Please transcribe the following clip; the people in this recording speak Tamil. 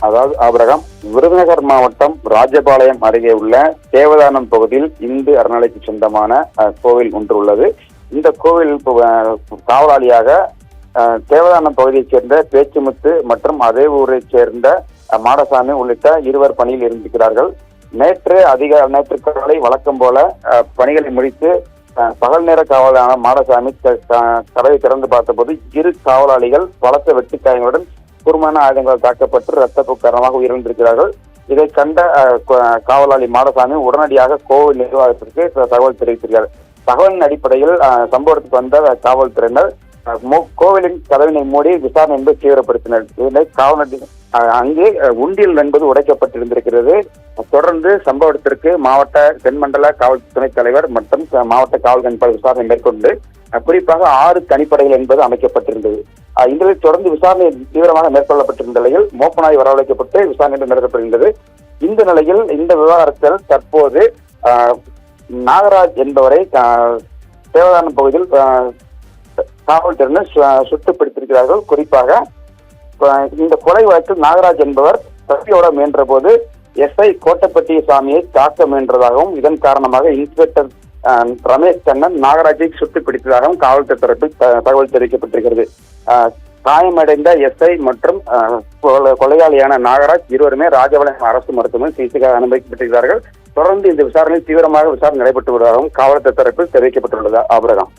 அதாவது ஆபிரகாம், விருதுநகர் மாவட்டம் ராஜபாளையம் அருகே உள்ள தேவதானம் பகுதியில் இந்து அறநிலைக்கு சொந்தமான கோவில் ஒன்று உள்ளது. இந்த கோவில் காவலாளியாக தேவதானம் பகுதியைச் சேர்ந்த பேச்சுமுத்து மற்றும் அதே ஊரைச் சேர்ந்த மாடசாமி உள்ளிட்ட இருவர் பணியில் இருந்திருக்கிறார்கள். நேற்று காலை வழக்கம் போல பணிகளை முடித்து பகல் நேர காவலான மாடசாமி கதவை திறந்து பார்த்தபோது இரு காவலாளிகள் பலத்த வெட்டுக்காயங்களுடன் கூர்மையான ஆயுதங்களால் தாக்கப்பட்டு ரத்தப்போக்கு காரணமாக உயிரிழந்திருக்கிறார்கள். இதை கண்ட காவலாளி மாடசாமி உடனடியாக கோவில் நிர்வாகத்திற்கு தகவல் தெரிவித்திருக்கிறார். தகவலின் அடிப்படையில் சம்பவத்துக்கு வந்த காவல்துறையினர் கோவிலின் கதவினை மூடி விசாரணை என்பது தீவிரப்படுத்தினர். இதனை அங்கே உண்டியல் என்பது உடைக்கப்பட்டிருந்திருக்கிறது. தொடர்ந்து சம்பவத்திற்கு மாவட்ட தென்மண்டல காவல் துணைத் தலைவர் மற்றும் மாவட்ட காவல் கண்காணிப்பாளர் விசாரணை மேற்கொண்டு குறிப்பாக 6 தனிப்படைகள் என்பது அமைக்கப்பட்டிருந்தது. இந்த தொடர்ந்து விசாரணை தீவிரமாக மேற்கொள்ளப்பட்டிருந்த நிலையில் மோப்பனாய் வரவழைக்கப்பட்டு விசாரணை நடத்தப்படுகின்றது. இந்த நிலையில் இந்த விவகாரத்தில் தற்போது நாகராஜ் என்பவரை தேவதானம் பகுதியில் காவல்துறையினர் சுட்டு பிடித்திருக்கிறார்கள். குறிப்பாக இந்த கொலை வழக்கில் நாகராஜ் என்பவர் தப்பியோட முயன்ற போது எஸ்ஐ கோட்டப்பட்டி சாமியை தாக்க முயன்றதாகவும் இதன் காரணமாக இன்ஸ்பெக்டர் ரமேஷ் கண்ணன் நாகராஜை சுட்டு பிடித்ததாகவும் காவல்துறை தரப்பில் தகவல் தெரிவிக்கப்பட்டிருக்கிறது. காயமடைந்த எஸ்ஐ மற்றும் கொலையாளியான நாகராஜ் இருவருமே ராஜபாளையம் அரசு மருத்துவமனை சிகிச்சைக்காக அனுமதிக்கப்பட்டிருக்கிறார்கள். தொடர்ந்து இந்த விசாரணை தீவிரமாக விசாரணை நடைபெற்று வருவதாகவும் காவல்துறை தரப்பில் தெரிவிக்கப்பட்டுள்ளது. ஆபிரகாம்.